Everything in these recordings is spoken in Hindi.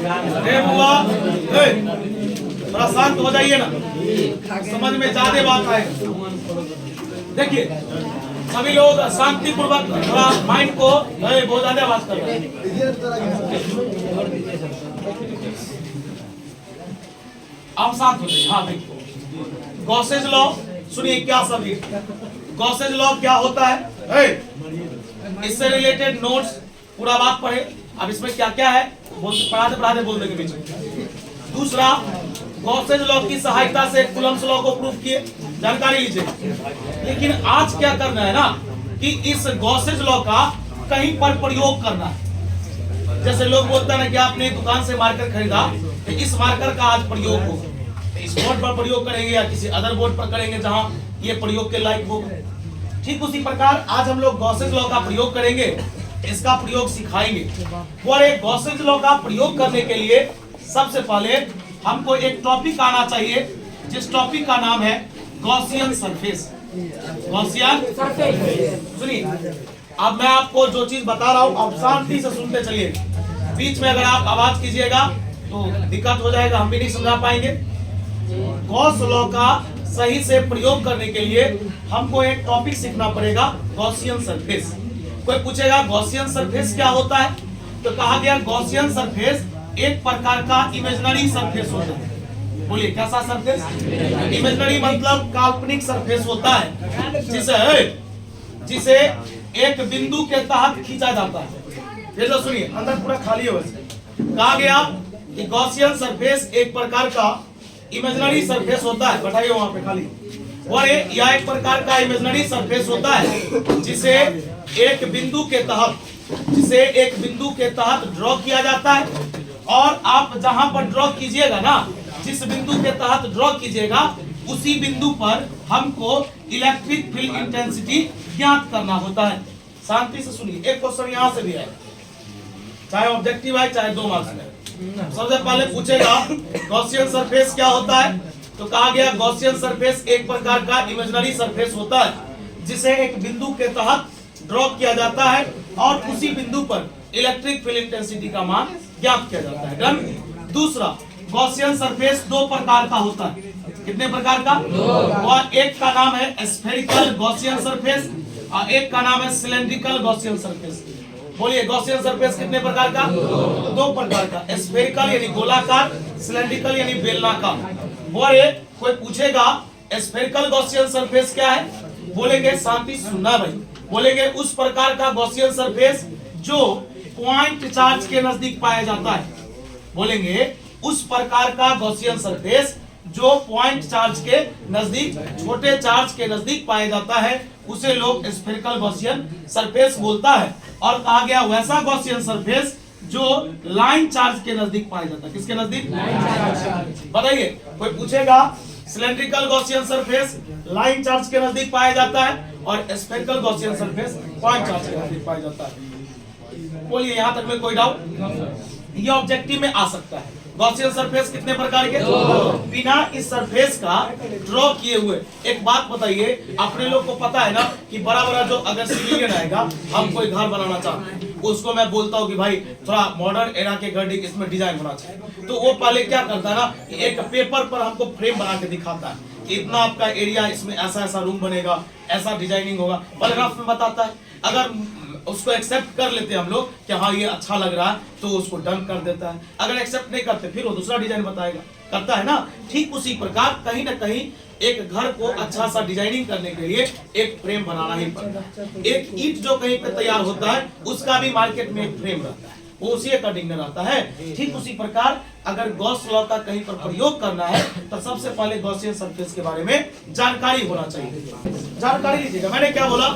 बुआ थोड़ा शांत हो जाइए ना, समझ में ज्यादा बात आए। देखिए सभी लोग शांति पूर्वक थोड़ा माइंड को बहुत ज्यादा बात कर रहे हैं। आप शांत हो जाइए। हाँ देखिए गॉसेज लॉ सुनिए क्या सभी गॉसेज लॉ क्या होता है, इससे रिलेटेड नोट्स पूरा बात पढ़े। अब इसमें क्या क्या है पढ़ाते पढ़ाते बोल देंगे बीच में। दूसरा गॉसेज लॉ की सहायता से कूलम्ब्स लॉ को प्रूव किए, जानकारी लीजिए। लेकिन आज क्या करना है ना कि इस गॉसेज लॉ का कहीं पर प्रयोग करना है। जैसे लोग बोलते हैं ना कि आपने दुकान से मार्कर खरीदा तो इस मार्कर का आज प्रयोग होगा, इस बोर्ड पर प्रयोग करेंगे या किसी अदर बोर्ड पर करेंगे जहां ये प्रयोग के लायक होगा। ठीक उसी प्रकार आज हम लोग गॉसेज लॉ का प्रयोग करेंगे, इसका प्रयोग सिखाएंगे। और एक गॉसेज लॉ का प्रयोग करने के लिए सबसे पहले हमको एक टॉपिक आना चाहिए, जिस टॉपिक का नाम है गॉसियन सरफेस। गॉसियन सरफेस सुनिए, अब मैं आपको जो चीज बता रहा हूं आप शांति से सुनते चलिए। बीच में अगर आप आवाज कीजिएगा तो दिक्कत हो जाएगा, हम भी नहीं समझा पाएंगे। गॉस लॉ का सही से प्रयोग करने के लिए हमको एक टॉपिक सीखना पड़ेगा, गॉसियन सरफेस। कोई पूछेगा गॉसियन सरफेस क्या होता है, तो कहा गया गॉसियन सरफेस एक प्रकार का इमेजिनरी सरफेस होता है। बोलिए कैसा सरफेस? इमेजिनरी मतलब काल्पनिक सरफेस होता है जिसे एक बिंदु के तहत खींचा जाता है। ये जो सुनिए अंदर पूरा खाली है। वैसे कहा गया कि गॉसियन सरफेस एक प्रकार का इमेजिनरी सरफेस होता है, बैठाइए वहां पे खाली। और यह एक प्रकार का इमेजिनरी सरफेस होता है जिसे एक बिंदु के तहत ड्रॉ किया जाता है। और आप जहां पर ड्रॉ कीजिएगा ना, जिस बिंदु के तहत ड्रॉ कीजिएगा उसी बिंदु पर हमको इलेक्ट्रिक फील्ड इंटेंसिटी ज्ञात करना होता है। शांति से सुनिए, एक क्वेश्चन यहां से भी है, चाहे ऑब्जेक्टिव है चाहे 2 मार्क्स में। सबसे पहले पूछेगा गॉसियन सरफेस क्या होता है, तो कहा गया गॉसियन सरफेस एक प्रकार का इमेजिनरी सरफेस होता है जिसे एक बिंदु के तहत ड्रॉ किया जाता है और उसी बिंदु पर इलेक्ट्रिक फील्ड इंटेंसिटी का मान ज्ञात किया जाता है। डन। दूसरा गॉसियन सरफेस 2 प्रकार का होता है। कितने प्रकार का? और एक का नाम है स्फेरिकल गॉसियन सरफेस और एक का नाम है सिलेंड्रिकल गॉसियन सरफेस। बोलिए गॉसियन सरफेस कितने प्रकार का? 2 प्रकार का, स्फेरिकल यानी गोलाकार, सिलेंड्रिकल यानी बेलनाकार। और कोई पूछेगा स्फेरिकल गॉसियन सरफेस क्या है, बोलेंगे शांति सुनना भाई, बोलेंगे उस प्रकार का गॉसियन सरफेस जो पॉइंट चार्ज के नजदीक पाया जाता है। बोलेंगे उस प्रकार का गॉसियन सरफेस जो पॉइंट चार्ज के नजदीक, छोटे चार्ज के नजदीक पाया जाता है, उसे लोग स्फेरिकल गॉसियन सरफेस बोलता है। और कहा गया वैसा गॉसियन सरफेस जो लाइन चार्ज के नजदीक पाया जाता है। किसके नजदीक? बताइए। कोई पूछेगा cylindrical Gaussian surface line charge के नजदीक पाया जाता है और spherical Gaussian surface point charge के नजदीक पाया जाता है। बोलिए यहां तक में कोई डाउट? ये ऑब्जेक्टिव में आ सकता है। गॉसियन सरफेस कितने प्रकार के? बिना इस सरफेस का ड्रॉ किए हुए। एक बात बताइए, अपने लोग को पता है ना कि बड़ा बड़ा जो अगर सिविलियन आएगा, हम कोई घर बनाना चाहते हैं, उसको मैं बोलता हूँ कि भाई थोड़ा मॉडर्न एरा के घर इसमें डिजाइन होना चाहिए, तो वो पहले क्या करता है ना, एक पेपर पर हमको फ्रेम बना के दिखाता है, इतना आपका एरिया, इसमें ऐसा ऐसा रूम बनेगा, ऐसा डिजाइनिंग होगा, पहले रफ में बताता है। अगर उसको एक्सेप्ट कर लेते हैं हम लोग कि हाँ ये अच्छा लग रहा है, तो उसको डन कर देता है। अगर एक्सेप्ट नहीं करते फिर वो दूसरा डिजाइन बताएगा, करता है ना। ठीक उसी प्रकार कहीं ना कहीं एक घर को अच्छा सा डिजाइनिंग करने के लिए एक फ्रेम बनाना ही पड़ता है। एक ईंट जो कहीं पे तैयार होता है उसका भी मार्केट में एक फ्रेम रहता है, वो उसी अकॉर्डिंग में रहता है। ठीक उसी प्रकार अगर गॉस लॉ का कहीं पर प्रयोग करना है तो सबसे पहले गॉसियन सरफेस के बारे में जानकारी होना चाहिए। जानकारी लीजिएगा, मैंने क्या बोला?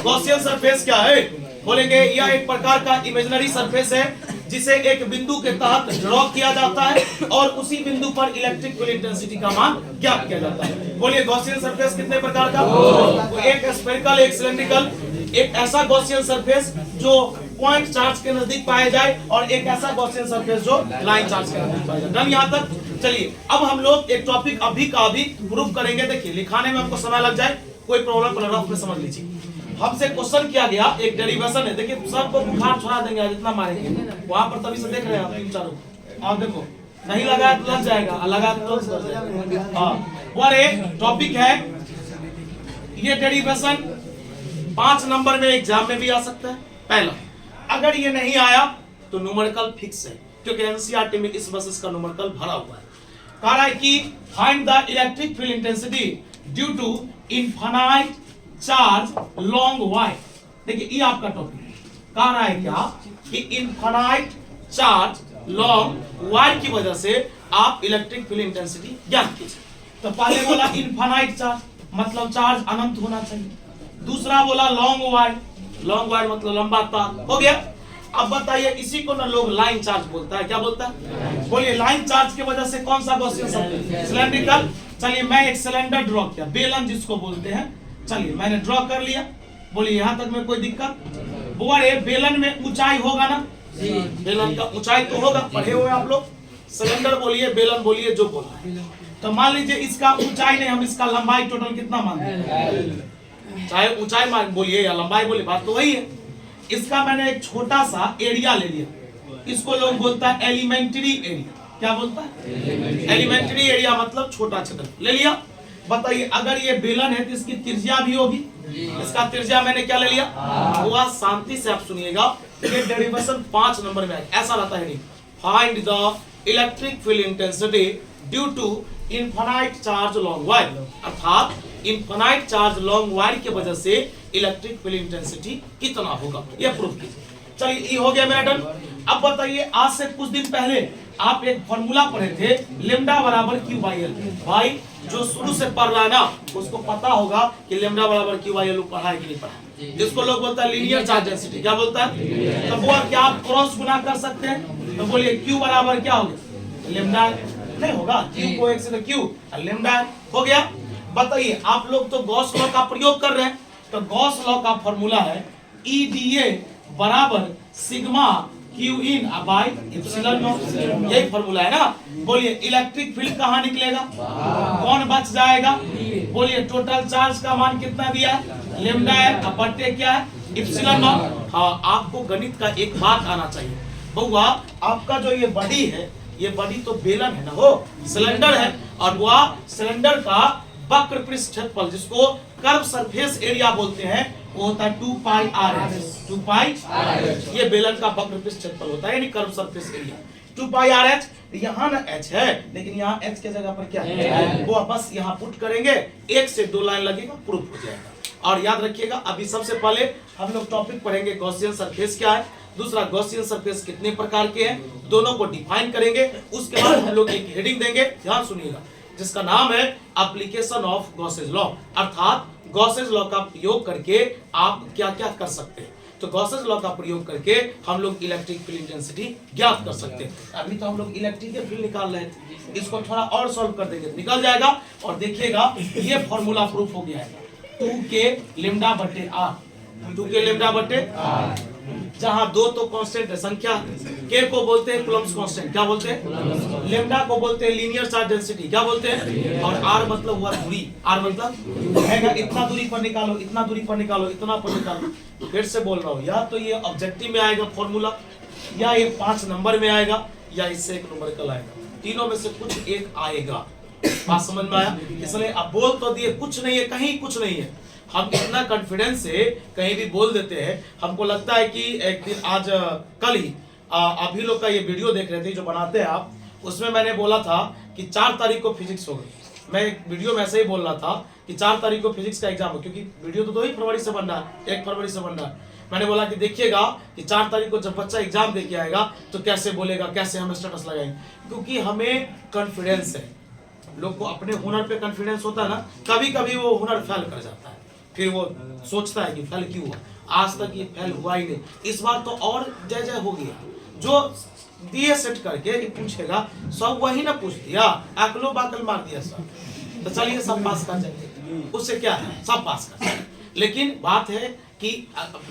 गॉसियन सरफेस क्या है? बोलेंगे यह एक प्रकार का इमेजिनरी सरफेस है जिसे एक बिंदु के तहत ड्रॉ किया जाता है और उसी बिंदु पर इलेक्ट्रिक फील्ड इंटेंसिटी का मान ज्ञात किया जाता है। बोलिए गॉसियन सरफेस कितने प्रकार का? एक स्फेरिकल, एक सिलेंड्रिकल, एक ऐसा गॉसियन सरफेस जो पॉइंट चार्ज के नजदीक पाया जाए और एक ऐसा गॉसियन सरफेस जो लाइन चार्ज के नजदीक पाया जाए। डन यहां तक? चलिए अब हम लोग एक टॉपिक अभी का अभी प्रूफ करेंगे। देखिए लिखाने में हमको समय लग जाए, कोई प्रॉब्लम रफ में समझ लीजिए। हमसे क्वेश्चन किया गया, एक डेरिवेशन है। देखिए सबको बुखार छोड़ा देंगे आज, इतना मारेंगे वहां पर, तभी से देख रहे हैं आप 3-4 और देखो नहीं लगाया तो लग जाएगा, लगा तो लग जाएगा। हाँ, और एक टॉपिक है ये डेरिवेशन 5 नंबर में एग्जाम में भी आ सकता है। पहला, अगर ये नहीं आया तो न्यूमेरिकल फिक्स है, क्योंकि एनसीईआरटी में इस बसेस का न्यूमेरिकल भरा हुआ है। कह रहा है कि find the electric field intensity due to infinite charge long wire. देखिए ये आपका टॉपिक है। कह रहा है क्या कि इनफाइनाइट चार्ज लॉन्ग वायर की वजह से आप इलेक्ट्रिक फील्ड इंटेंसिटी ज्ञात कीजिए। तो पहले बोला इनफाइनाइट चार्ज मतलब चार्ज अनंत होना चाहिए। दूसरा बोला लॉन्ग वायर, लॉन्ग वायर मतलब लंबा तार। हो गया। अब बताइए, इसी को ना लोग लाइन चार्ज बोलता है। क्या बोलता है? बोलिए लाइन चार्ज की वजह से कौन सा गॉसियन सिलेंड्रिकल। चलिए मैं एक सिलेंडर ड्रॉ किया, बेलन जिसको बोलते हैं। चलिए मैंने ड्रॉ कर लिया। बोलिए यहाँ तक में कोई दिक्कत? बोले बेलन में ऊंचाई होगा ना, बेलन का ऊंचाई तो होगा, पढ़े हुए आप लोग। सिलेंडर बोलिए, बेलन बोलिए, जो बोला। तो मान लीजिए इसका ऊंचाई नहीं, हम इसका लंबाई टोटल कितना मानते हैं? चाहे ऊंचाई मान बोलिए या लंबाई बोलिए, बात तो वही है। इसका मैंने एक छोटा सा एरिया ले लिया, इसको लोग बोलता है एलिमेंट्री एरिया। क्या बोलता है? एलिमेंट्री एरिया मतलब छोटा क्षेत्र ले लिया। बताइए अगर ये बेलन है तो इसकी त्रिज्या भी होगी। इसका त्रिज्या मैंने क्या ले लिया? हुआ। शांति से आप सुनिएगा, ये डेरिवेशन 5 नंबर में आएगा। ऐसा रहता है, find the electric field intensity due to infinite charge long wire, अर्थात इनफाइनाइट चार्ज लॉन्ग वायर की वजह से इलेक्ट्रिक फील्ड इंटेंसिटी कितना होगा, यह प्रूफ कीजिए। चलिए ये हो गया मेरा डन। अब बताइए, आज से कुछ दिन पहले आप एक फॉर्मूला पढ़े थे, लेम्डा बराबर क्यू बाई एल। भाई जो शुरू से पढ़ रहा है ना, उसको पता होगा कि लेम्डा बराबर क्यू बाई एल पढ़ा है कि नहीं पढ़ा। जिसको लोग बोलता है लीनियर चार्ज डेंसिटी। क्या बोलता है? तो वो क्या आप क्रॉस गुना कर सकते हैं? तो बोलिए क्यू बराबर क्या होगा? लेम्डा नहीं होगा, क्यू को एक से क्यू लेम्डा हो गया। बताइए आप लोग तो गॉस लॉ का प्रयोग कर रहे हैं, तो गॉस लॉ का फॉर्मूला है EDA बराबर sigma Q in by epsilon not. यही फॉर्मूला है ना। बोलिए इलेक्ट्रिक फील्ड कहाँ निकलेगा? कौन बच जाएगा? बोलिए टोटल चार्ज का मान कितना दिया है? लेम्डा है, बटे क्या है? Epsilon not. हाँ, आपको गणित का एक बात आना चाहिए बउआ, आपका जो ये बॉडी है, ये बॉडी तो बेलन है ना, वो सिलेंडर है, और वह सिलेंडर का वक्र पृष्ठ क्षेत्रफल जिसको कर्व सरफेस एरिया बोलते हैं, वो होता है 2 पाई RH। 2 पाई ये बेलन का वक्र पृष्ठ क्षेत्रफल होता है, यानी कर्व सरफेस एरिया 2 पाई RH। यहाँ ना H है, लेकिन यहाँ H के जगह पर क्या है? वो बस यहाँ पुट करेंगे, 1 से 2 लाइन लगेगा, प्रूफ हो जाएगा। और याद रखिएगा, अभी सबसे पहले हम लोग टॉपिक पढ़ेंगे गॉसियन सरफेस क्या है, दूसरा गॉसियन सरफेस कितने प्रकार के हैं, दोनों को डिफाइन करेंगे। उसके बाद हम लोग एक हेडिंग देंगे, ध्यान सुनिएगा, जिसका नाम है एप्लीकेशन ऑफ गॉसेज लॉ, अर्थात गॉसेज लॉ का प्रयोग करके आप क्या क्या कर सकते हैं। तो गॉसेज लॉ का प्रयोग करके हम लोग इलेक्ट्रिक फील्ड इंटेंसिटी ज्ञात कर सकते हैं। अभी तो हम लोग इलेक्ट्रिक फील्ड निकाल रहे थे, इसको थोड़ा और सॉल्व कर देंगे, निकल जाएगा। और देखिएगा ये फॉर्मूला प्रूफ हो गया है, 2k लेम्डा बटे r, 2k लेम्डा बटे r, जहां 2 तो कांस्टेंट है संख्या, k को बोलते हैं कूलम्ब्स कांस्टेंट। क्या बोलते हैं? लेम्डा को बोलते हैं लीनियर चार्ज डेंसिटी। क्या बोलते हैं? और r मतलब हुआ दूरी, r मतलब रहेगा इतना दूरी पर निकालो, इतना दूरी पर निकालो, इतना पर निकालो। फिर से बोल रहा हूँ, या तो ये ऑब्जेक्टिव में आएगा फॉर्मूला, या ये 5 नंबर में आएगा, या इससे एक न्यूमेरिकल आएगा, तीनों में से कुछ एक आएगा। बात समझ में आया? इसलिए अब बोल तो दिए, कुछ नहीं है, कहीं कुछ नहीं है, हम इतना कॉन्फिडेंस से कहीं भी बोल देते हैं। हमको लगता है कि एक दिन आज कल ही अभी लोग का ये वीडियो देख रहे थे जो बनाते हैं आप, उसमें मैंने बोला था कि 4 तारीख को फिजिक्स होगा। मैं एक वीडियो में ऐसे ही बोल रहा था कि 4 तारीख को फिजिक्स का एग्जाम हो, क्योंकि वीडियो तो 2 फरवरी से बन रहा है, 1 फरवरी से बन रहा है। मैंने बोला कि देखिएगा कि 4 तारीख को जब बच्चा एग्जाम दे के आएगा तो कैसे बोलेगा, कैसे हम स्टेटस लगाएंगे, क्योंकि हमें कॉन्फिडेंस है। लोग को अपने हुनर पे कॉन्फिडेंस होता है ना, कभी कभी वो हुनर फेल कर जाता है, फिर वो सोचता है कि फेल क्यों हुआ, आज तक ये फेल हुआ ही नहीं, इस बार तो और जय जय हो गया। जो दिए सेट करके कि पूछेगा सब वही ना पूछ दिया, अकलो बाकल मार दिया सब, तो चलिए सब पास कर जाएंगे, उससे क्या है, सब पास कर जाएंगे। लेकिन बात है कि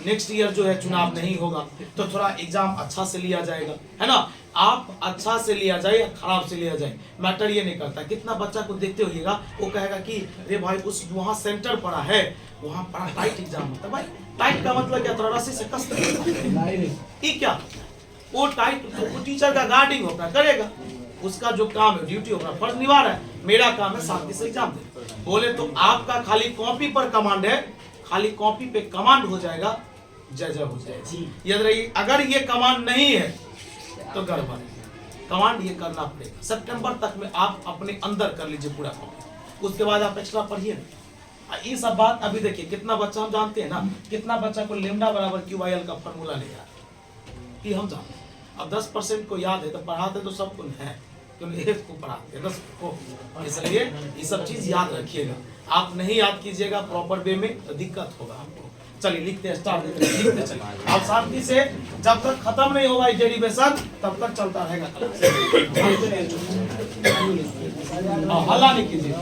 नेक्स्ट ईयर जो है चुनाव नहीं होगा, तो थोड़ा एग्जाम अच्छा से लिया जाएगा, है ना। आप अच्छा से लिया जाए या खराब से लिया जाए, मैटर ये नहीं करता। कितना बच्चा को देखते होइएगा, वो कहेगा कि अरे भाई उस वहाँ सेंटर पड़ा है, वहाँ बड़ा टाइट एग्जाम होता है। भाई टाइट का मतलब क्या, थोड़ा रस्सी से कसते ये क्या, वो टाइट, तो वो टीचर का गार्डिंग होगा, करेगा, उसका जो काम है, ड्यूटी होगा, फर्ज निभा रहा है। मेरा काम है शांति से एग्जाम दे। बोले तो आपका खाली कॉपी पर कमांड है, खाली कॉपी पे कमांड हो जाएगा, जय जय हो जाएगा। याद रहिए, अगर ये कमांड नहीं है तो गड़बड़ है। कमांड ये करना पड़ेगा। सितंबर तक में आप अपने अंदर कर लीजिए पूरा कॉपी, उसके बाद आप एक्स्ट्रा पढ़िए ना। ये सब बात अभी देखिए, कितना बच्चा हम जानते हैं ना, कितना बच्चा को लेमडा बराबर QIL का फॉर्मूला नहीं याद, ये हम जानते हैं। अब 10% को याद है तो पढ़ाते तो सबको है, क्योंकि 1 को पढ़ाते हैं 10 को, इसलिए ये सब चीज याद रखिएगा। आप नहीं याद कीजिएगा प्रॉपर वे में तो दिक्कत होगा हमको। चलिए लिखते स्टार्ट, लिखते चलिए। आप शांति से, जब तक खत्म नहीं होगा डेरिवेशन तब तक चलता रहेगा क्लास। हल्ला नहीं कीजिए।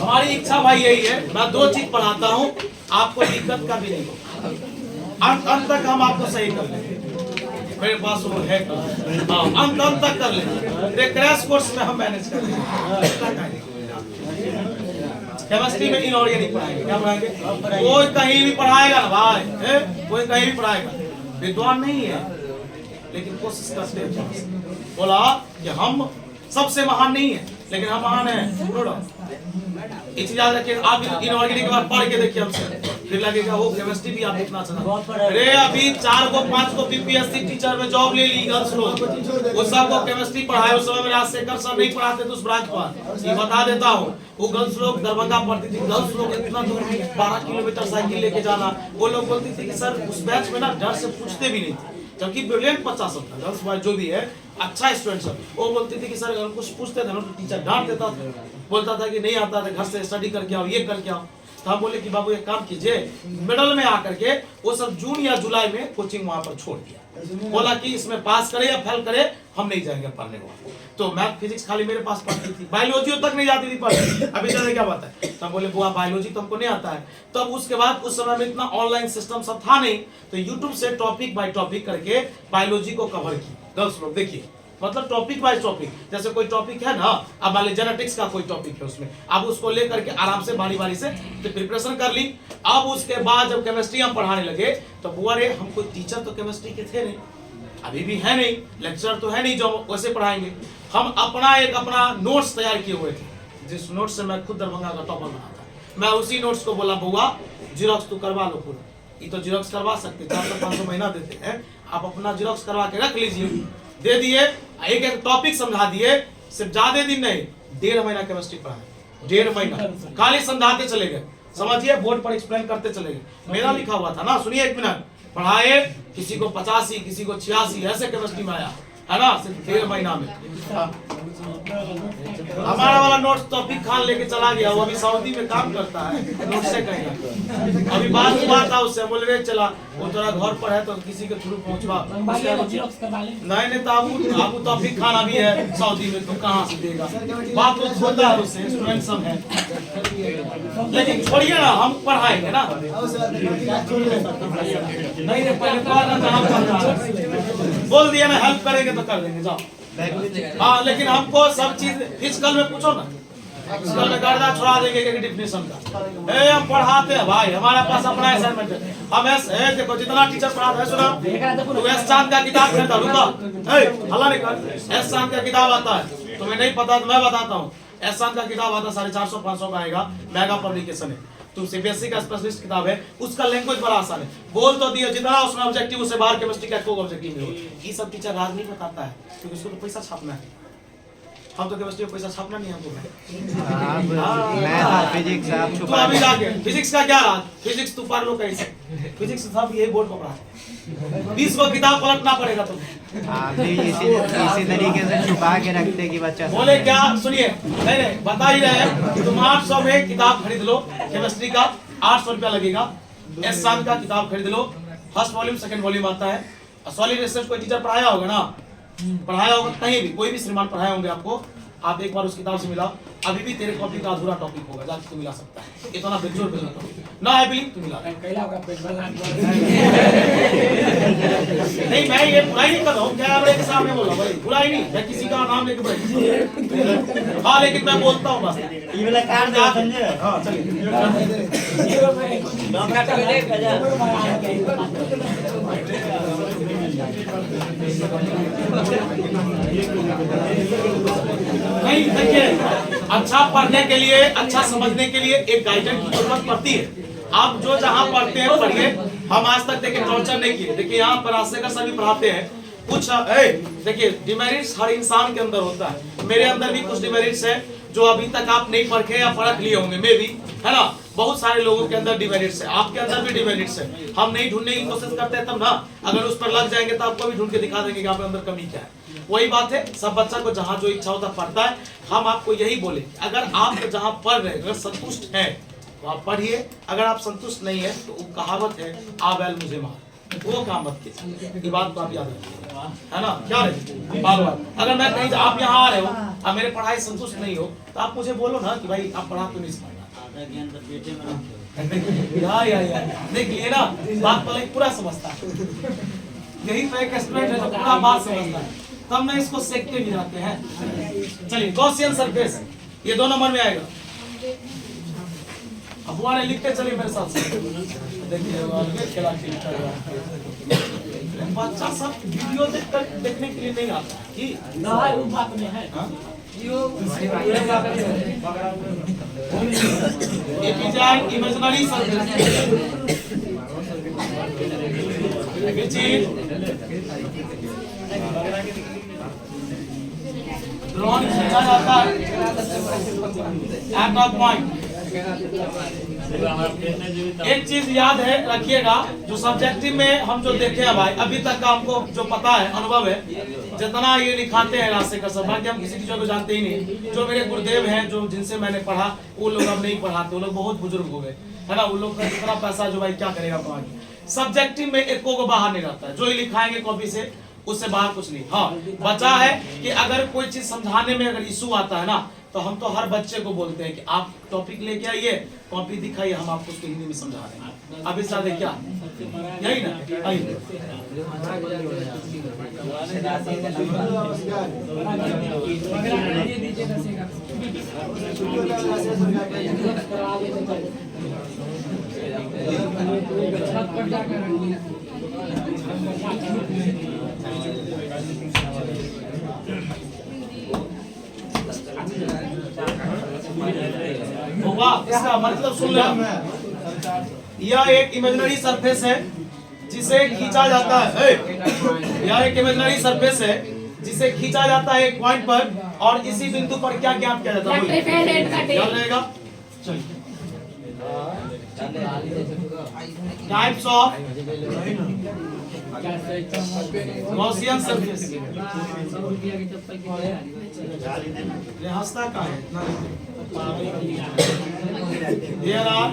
हमारी इच्छा भाई यही है, मैं 2 चीज पढ़ाता हूँ, आपको दिक्कत का भी नहीं होगा। अंत तक हम आपको सही कर लेंगे, मेरे पास वो है, अंत तक कर लेंगे। क्रैश कोर्स में हम मैनेज कर लेंगे। केमिस्ट्री में इनऑर्गेनिक पढ़ाएंगे, क्या पढ़ाएंगे? कोई कहीं भी पढ़ाएगा ना भाई, कोई कहीं भी पढ़ाएगा, विद्वान नहीं है लेकिन कोशिश करते हैं। बोला कि हम सबसे महान नहीं है लेकिन हम महान हैं। एक चीज याद रखिए, आप इनऑर्गेनिक के बाद पढ़ के देखिए हमसे, फिर लगेगा वो केमिस्ट्री भी आप इतना अच्छा। अरे अभी 4 को 5 को PPSC टीचर में जॉब ले ली गर्ल्स लोग, वो सबको केमिस्ट्री पढ़ाए। उस समय में राजशेखर सर नहीं पढ़ाते तो उस ब्रांच पर, ये बता देता हूँ, वो गर्ल्स लोग दरभंगा पढ़ती थी। गर्ल्स लोग इतना दूर 12 किलोमीटर साइकिल लेके जाना, वो लोग बोलती थी कि सर उस बैच में ना डर से पूछते भी नहीं थे, जबकि ब्रिलियंट 50 था गर्ल्स बॉय जो भी है, अच्छा स्टूडेंट सब। वो बोलती थी कि सर अगर कुछ पूछते थे ना तो टीचर डांट देता था, बोलता था कि नहीं आता था, घर से स्टडी करके आओ, ये करके आओ। तो हम बोले कि बाबू एक काम कीजिए, मिडल में आकर के वो सब जून या जुलाई में कोचिंग वहां पर छोड़ दिया। बोला कि इसमें पास करे या फेल करे, हम नहीं जाएंगे पढ़ने को। तो मैथ फिजिक्स खाली मेरे पास पढ़ती थी, बायोलॉजी तक नहीं जाती थी पढ़ने। अभी जाने क्या बात है, तब बोले बुआ बायोलॉजी तो हमको नहीं आता है। तब उसके बाद उस समय में इतना ऑनलाइन सिस्टम सब था नहीं, तो यूट्यूब से टॉपिक बाय टॉपिक करके बायोलॉजी को कवर की। गर्ल्स लोग देखिए, मतलब टॉपिक बाय टॉपिक, जैसे कोई टॉपिक है ना, अब मान लीजिए जेनेटिक्स का कोई टॉपिक है, उसमें अब उसको लेकर के आराम से बारी बारी से प्रिपरेशन कर ली। अब उसके बाद जब केमिस्ट्री हम पढ़ाने लगे तो बुआ रे, हम कोई टीचर तो केमिस्ट्री के थे नहीं, अभी भी है नहीं, लेक्चर तो है नहीं जो वैसे पढ़ाएंगे। हम अपना नोट्स तैयार किए हुए थे, जिस नोट्स से मैं खुद दरभंगा का टॉपर बना था। मैं उसी नोट्स को बोला बुआ जीरोक्स तो करवा लो पूरा, ये तो जीरोक्स करवा सकते, 400-500 महीना देते हैं, आप अपना जीरोक्स करवा के रख लीजिए। दे दिए, एक एक टॉपिक समझा दिए, सिर्फ ज्यादा दिन नहीं, 1.5 महीना केमिस्ट्री पढ़ाया, 1.5 महीना खाली समझाते चले गए, समझिए, बोर्ड पर एक्सप्लेन करते चले गए। मेरा लिखा हुआ था ना, सुनिए 1 मिनट, पढ़ाए, किसी को 85 किसी को 86 ऐसे केमिस्ट्री में आया है ना, सिर्फ 1.5 महीना में। हमारा वाला नोट्स तो अभी खान लेके चला गया, वो अभी सऊदी में काम करता है, नोट से कहेगा। अभी बात हुआ था उससे, बोले चला वो थोड़ा घर पर है तो किसी के थ्रू पहुंचवा, नहीं तो आबू तो अभी खाना भी है सऊदी में, तो कहाँ से देगा, बात तो होता है उससे, स्टूडेंट सब है। लेकिन छोड़िए ना, हम पढ़ाएंगे ना, नहीं पहले बोल दिया ना, हेल्प करेंगे तो कर देंगे, जाओ। हाँ, लेकिन हमको सब चीज फिजिकल में पूछो ना, फिजिकल में गर्दा छुड़ा देंगे कि डिफिनेशन का। हम पढ़ाते हैं भाई, हमारे पास अपना असाइनमेंट है, हम देखो जितना टीचर पढ़ाता है, सुना तो एस चांद का किताब खरीदा, रुका हल्ला नहीं कर, एस चांद का किताब आता है, तुम्हें नहीं पता तो मैं बताता हूँ। एस चांद का किताब आता है 450-500 का आएगा, मेगा पब्लिकेशन है, तो सीबीएसई का स्पेशलिस्ट किताब है, उसका लैंग्वेज बड़ा आसान है, बोल तो दिया जितना उसमें ऑब्जेक्टिव, उससे बाहर केमिस्ट्री का कोई ऑब्जेक्टिव नहीं हो। ये सब टीचर राज नहीं बताता है, क्योंकि उसको तो पैसा छापना है, हम तो केमिस्ट्री में पैसा छापना नहीं हमको। मैं फिजिक्स आप छुपा, तो अभी जाके फिजिक्स का क्या राज, फिजिक्स तू पढ़ लो कैसे, फिजिक्स सब यही बोर्ड पकड़ा है, 20 को किताब पलटना पड़ेगा तुम्हें। आप भी इसी तरीके से छुपा के रखते कि बच्चा बोले क्या, सुनिए, नहीं बता ही रहे हैं कि तुम 800 में किताब खरीद लो, केमिस्ट्री का 800 रुपया लगेगा। एस चांद का किताब खरीद लो, फर्स्ट वॉल्यूम सेकंड वॉल्यूम आता है। सॉलिड रिसर्च कोई टीचर पढ़ाया होगा ना, पढ़ाया होगा कहीं भी, कोई भी श्रीमान पढ़ाए होंगे आपको, आप एक बार उस किताब से मिला, अभी भी तेरे कॉपी का अधूरा टॉपिक होगा, जाके तू मिला सकता है, इतना बेजोड़ टॉपिक ना है भी तू मिला। नहीं मैं ये बुराई नहीं कर रहा हूँ, क्या बड़े के सामने बोला भाई, बुराई नहीं, मैं किसी का नाम लेके भाई, हाँ लेकिन मैं बोलता हूँ बस, ये वाला कार्ड दे संजय। हाँ चलिए, नहीं देखिए, अच्छा पढ़ने के लिए, अच्छा समझने के लिए एक गाइडेंस की जरूरत पड़ती है। आप जो जहाँ पढ़ते हैं पढ़िए। हम आज तक देखिए टॉर्चर नहीं किए। देखिए यहाँ पर रास्ते का सभी पढ़ाते हैं। कुछ देखिए डिमेरिट्स हर इंसान के अंदर होता है। मेरे अंदर भी कुछ डिमेरिट्स है जो अभी तक आप नहीं पढ़े या परख लिए होंगे, मे भी, है ना। बहुत सारे लोगों के अंदर डिमेरिट्स है, आपके अंदर भी डिमेरिट्स है। हम नहीं ढूंढने की कोशिश करते हैं तब ना, अगर उस पर लग जाएंगे तो आपको भी ढूंढ के दिखा देंगे कि आपके अंदर कमी क्या है। वही बात है, सब बच्चा को जहाँ जो इच्छा होता पढ़ता है। हम आपको यही बोले, अगर आप जहाँ पढ़ रहे अगर संतुष्ट है तो आप पढ़िए। अगर आप संतुष्ट नहीं है तो कहावत है, आ बैल मुझे मार, वो काम मत कीजिए। ये बात तो आप याद रखिए, है ना। क्या रहे बार बार, अगर मैं कहीं आप यहाँ आ रहे हो और मेरे पढ़ाई संतुष्ट नहीं हो तो आप मुझे बोलो ना कि भाई आप पढ़ा तो नहीं समझ। देख लिए ना, बात तो पूरा समझता है। यही तो एक स्टूडेंट है जो पूरा बात समझता है, तब ना इसको सेकते भी जाते हैं। चलिए गॉसियन सरफेस, ये 2 नंबर में आएगा। अब वो लिखते चलिए मेरे साथ से। देखिए खेला बच्चा सब वीडियो देखने के लिए नहीं आता कि बात में है। इमेजिनरी ड्रोन खींचा जाता है एट अ पॉइंट। एक चीज याद है रखिएगा, जो सब्जेक्टिव में हम जो देखे हैं भाई, अभी तक का हमको जो पता है, अनुभव है, जितना ये लिखाते हैं रास्ते का सब, बाकी हम किसी टीचर को जानते ही नहीं। जो मेरे गुरुदेव हैं, जो जिनसे मैंने पढ़ा, वो लोग अब नहीं पढ़ाते, वो लोग बहुत बुजुर्ग हो गए, है ना। उन लोग का इतना पैसा जो भाई क्या करेगा पढ़ा के। सब्जेक्टिव में एक को बाहर नहीं रहता है, जो ही लिखाएंगे कॉपी से उससे बाहर कुछ नहीं। हाँ बचा है कि अगर कोई चीज समझाने में अगर इशू आता है ना, तो हम तो हर बच्चे को बोलते हैं कि आप टॉपिक लेके आइए, कॉपी दिखाइए, हम आपको उसको हिंदी में समझा रहे हैं। अब इस साथ क्या यही ना, आइए इसका मतलब सुन ले। यह एक इमेजिनरी सरफेस है जिसे खींचा जाता है। यह एक इमेजिनरी सरफेस है जिसे खींचा जाता है एक पॉइंट पर, और इसी बिंदु पर क्या ज्ञात किया जाता है, याद रहेगा। Types of Gaussian surface. हंसता का है इतना। There are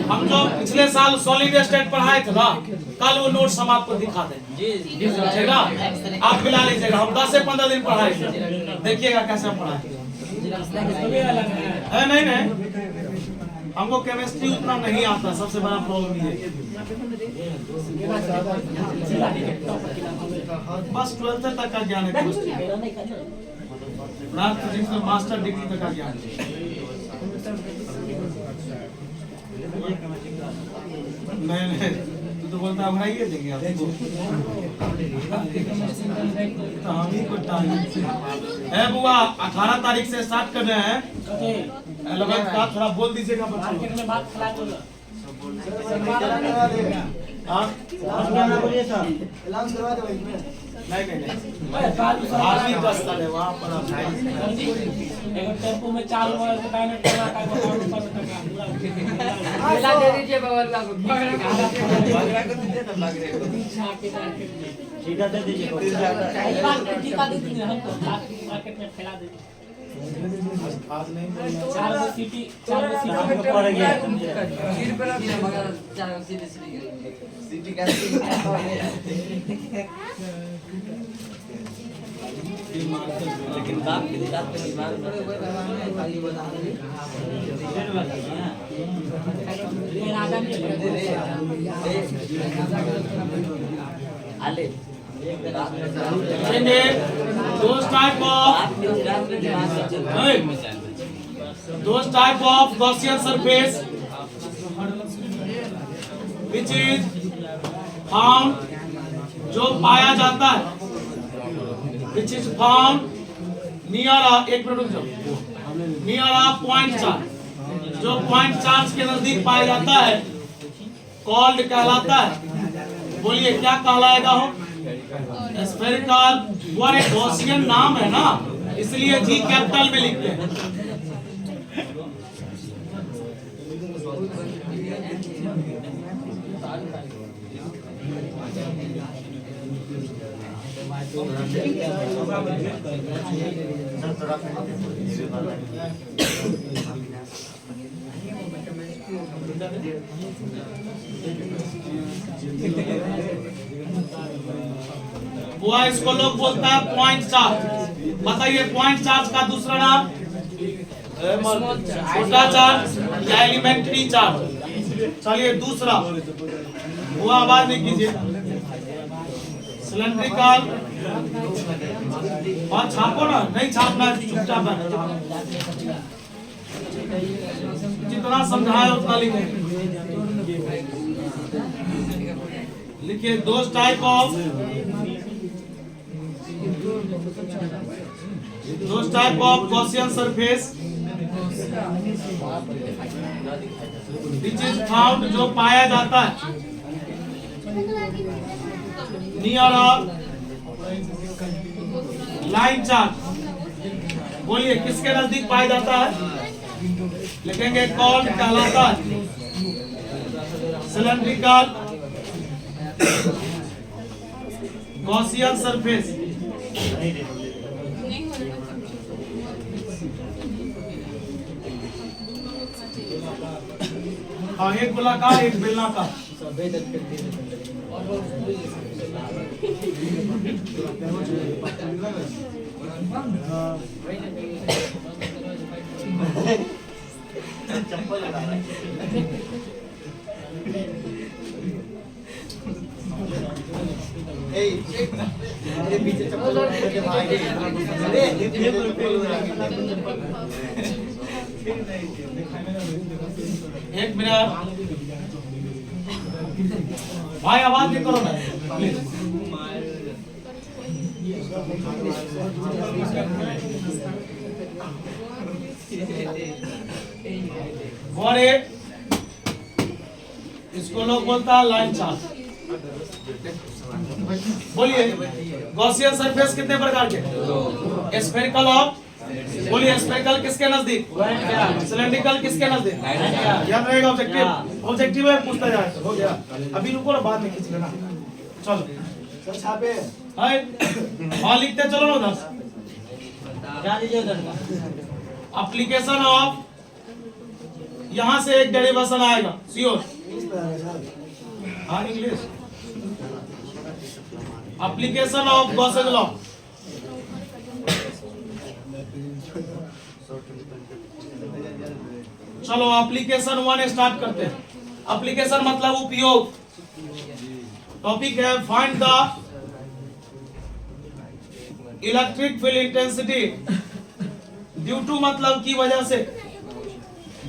हम जो पिछले साल सॉलिड स्टेट पढ़ाए थे ना, कल वो नोट्स हम आपको दिखा देंगे, समझेगा। आप मिला लीजिएगा, हम 10 से 15 दिन पढ़ाए थे, देखिएगा कैसे हम पढ़ाए। नहीं हमको केमिस्ट्री उतना नहीं आता, सबसे बड़ा प्रॉब्लम ये। बस 12th तक का ज्ञान है, मास्टर डिग्री तक का ज्ञान नहीं। तू तो बोलता हम ये देंगे आपको, तो हम ही कुछ है बुआ। 18 तारीख से स्टार्ट कर रहे हैं 11th का, थोड़ा बोल दीजिएगा बच्चों में बात खिला दो। नहीं 10 साल है वहाँ पर टेम्पो में 4 दे दीजिए बबलुआ को। ठीक दे दीजिए, मार्केट में फैला दीजिए। आज नहीं पड़ गया लेकिन बाप के दिमाग पे दिमाग आले करेंगे those type of Gaussian surface which is found जो पाया जाता है which is found near a एक मिनट रुक जाओ near a point charge जो पॉइंट चार्ज के नजदीक पाया जाता है कॉल्ड कहलाता है। बोलिए क्या कहलाएगा हो? स्फेरिकल। वो एक गॉसियन नाम है ना, इसलिए जी कैपिटल में लिखते हैं। वो इसको लोग बोलता है पॉइंट चार्ज। बताइए पॉइंट चार्ज का दूसरा नाम? छोटा चार्ज या एलिमेंट्री चार्ज। चलिए दूसरा, वो आवाज नहीं कीजिए। सिलेंड्रिकल। और छापो ना, नहीं छापना चुपचाप है। जितना समझाए उतना लिखें। लिखिए those type of Gaussian surface which is found जो पाया जाता है near a line charge। बोलिए किसके नजदीक पाया जाता है? लिखेंगे कॉल्ड कहलाता है सिलेंड्रिकल गॉसियन सरफेस। हाँ, एक गोलाकार एक बेलनाकार। चप्पल लगा रहा है। मेरे पीछे चप्पल लगा के भागे। एक मिनट भाई, आवाज नहीं करो ना प्लीज। इसको लोग बोलता है लाइन चार्ज। बोलिए गॉसियन सरफेस कितने प्रकार के? स्फेरिकल और बोलिए स्फेरिकल किसके नजदीक? सिलेंड्रिकल किसके नजदीक? याद रहेगा ऑब्जेक्टिव। ऑब्जेक्टिव है, पूछता जाए। हो गया, अभी रुको ना, बाद में खींच लेना। चलो सर छापे हाय और लिखते चलो ना उधर। एप्लीकेशन ऑफ, यहां से एक डेरिवेशन आएगा श्योर। हाँ English. Application of Gauss's law. चलो एप्लीकेशन 1 स्टार्ट करते हैं। एप्लीकेशन मतलब उपयोग। टॉपिक है find the electric field intensity due to मतलब की वजह से,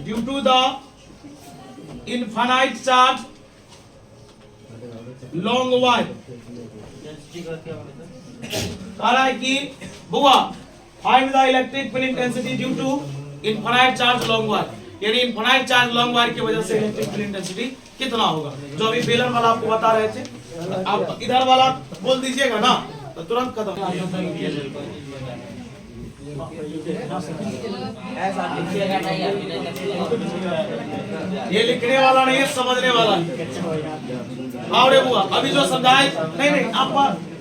due to the infinite charge long wire. कह रहा है कि बुआ find the electric field intensity due to infinite charge long wire, यानी इनफाइनाइट चार्ज लॉन्ग वायर की वजह से इलेक्ट्रिक फील्ड इंटेंसिटी कितना होगा। जो अभी बेलन वाला आपको बता रहे थे, आप इधर वाला बोल दीजिएगा ना तो तुरंत खत्म। ये लिखने वाला नहीं है, समझने वाला है। और बुआ अभी जो समझाए, नहीं आप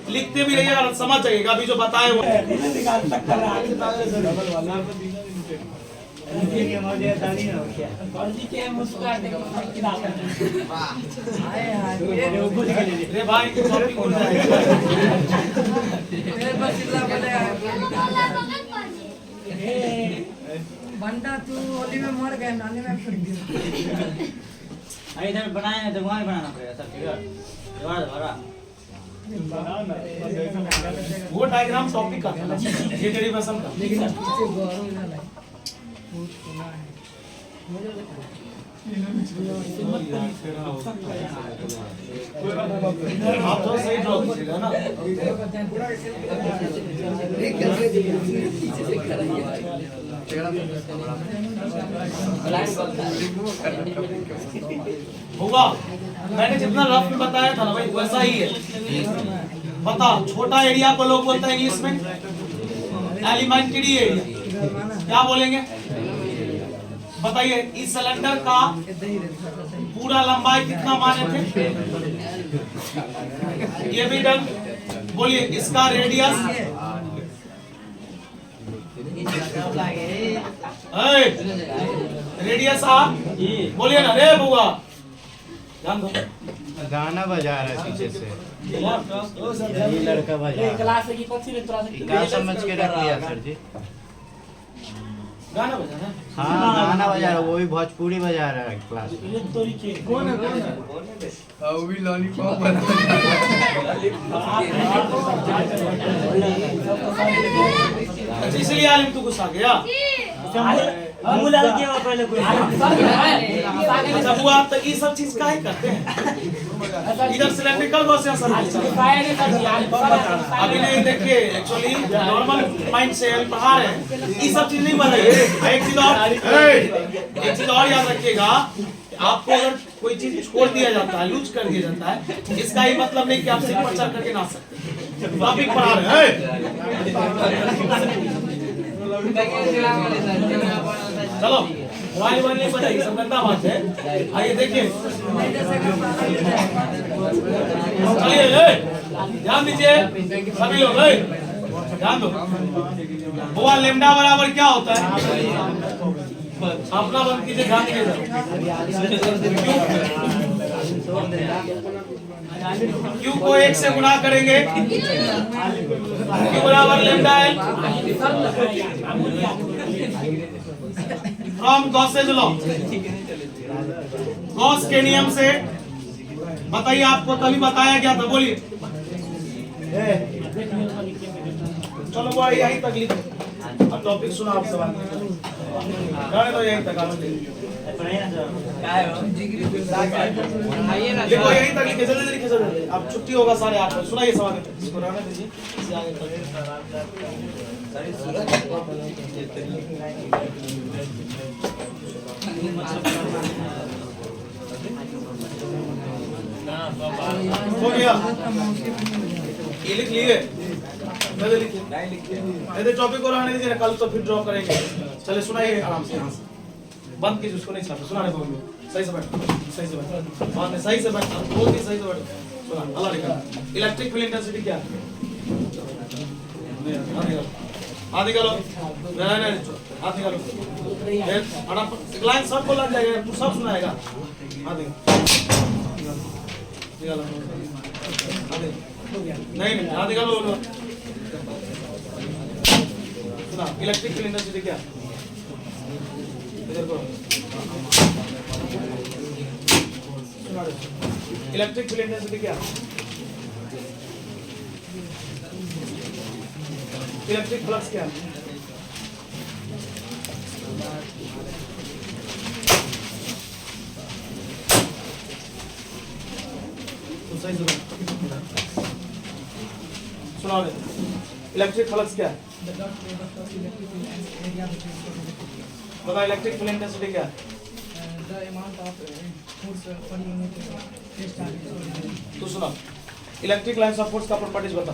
लिखते भी रहिएगा, समझ जाइएगा। अभी जो बताए वो रे भाई बंदा तू होली में मर गए, नानी में फिर इधर बनाए हैं तो वहाँ बनाना पड़ेगा सब। ठीक है, वो डायग्राम टॉपिक का था ना, ये डेरिवेशन का। लेकिन पीछे गौरव ना लाए बहुत सुना है आप तो सही ड्रॉ कीजिएगा ना। होगा, मैंने जितना रफ में बताया था ना भाई वैसा ही है। बता, छोटा एरिया को लोग बोलते हैं इंग्लिश में एलिमेंट्री एरिया, क्या बोलेंगे बताइए। इस सिलेंडर का पूरा लंबाई कितना माने थे, ये भी डन। बोलिए इसका रेडियस, रेडियस बोलिए ना रे बुआ, ध्यान दो। गाना बजा रहा है पीछे से, ये लड़का बजा रहा है। क्लास की कौन-सी में थोड़ा सा क्या समझ के रख लिया सर जी? गाना बजाना। हाँ गाना बजा रहा है, वो भी भोजपुरी बजा रहा है क्लास में। कौन है वो भी लॉलीपॉप बना अच्छा इसलिए आलिम तू गुस्सा गया। अच्छा बुआ तो ये सब चीज काहे करते हैं, इधर सिलेंड्रिकल गॉस या सर अभी नहीं देखिए। एक्चुअली नॉर्मल माइंड से पढ़ा रहे हैं, ये सब चीज नहीं बताइए। एक चीज और याद रखिएगा, आपको अगर कोई चीज छोड़ दिया जाता है, लूज कर दिया जाता है, इसका ये मतलब नहीं कि आप सिर्फ पर चढ़ करके ना सकते। टॉपिक पढ़ा रहे हैं। चलो मोबाइल वाले नहीं बताइए, सब गंदा बात है। आइए देखिए, चलिए ध्यान दीजिए सभी लोग, ध्यान दो। बुआ लेमडा बराबर क्या होता है, अपना बंद कीजिए, ध्यान दीजिए। क्यू को 1 से गुणा करेंगे, क्यू बराबर लेमडा है फ्रॉम गॉसेज लॉ। गॉस के नियम से बताइए, आपको तभी बताया गया था, बोलिए। चलो वो यहीं तक लिखो, अब टॉपिक सुना आप सवाल तो यहीं तक लिखो, यहीं तक लिखे, जल्दी लिखे जल्दी। अब छुट्टी होगा 8:30 बजे। सुनाइए सवाल, इसको रहने दीजिए, इसे आगे हो गया, ये लिख लिए, जल्दी लिखिए। यदि टॉपिक को रहने दीजिए, कल तो फिर ड्रॉ करेंगे। चले सुनाइए आराम से, यहाँ से बंद कीजिए, उसको नहीं छापे, सुनाने दो। सही से बैठ, सही से बैठ, बाद में सही से बैठ, बहुत ही सही से बैठ। सुना अल्लाह लिखा। इलेक्ट्रिक फील्ड इंटेंसिटी क्या है, हाथ निकालो, हाथ निकालो, लाइन सबको लग जाएगा, तू सब सुनाएगा। हाथ निकालो, नहीं हाथ निकालो। सुना इलेक्ट्रिक फील्ड इंटेंसिटी क्या, इधर को इलेक्ट्रिक फील्ड इंटेंसिटी क्या, इलेक्ट्रिक फ्लक्स क्या, तो सही सुनाओ। इलेक्ट्रिक फ्लक्स क्या है, बता। इलेक्ट्रिक फील्ड इंटेंसिटी क्या है, तो सुना। इलेक्ट्रिक लाइन्स ऑफ फोर्स का प्रॉपर्टीज बता।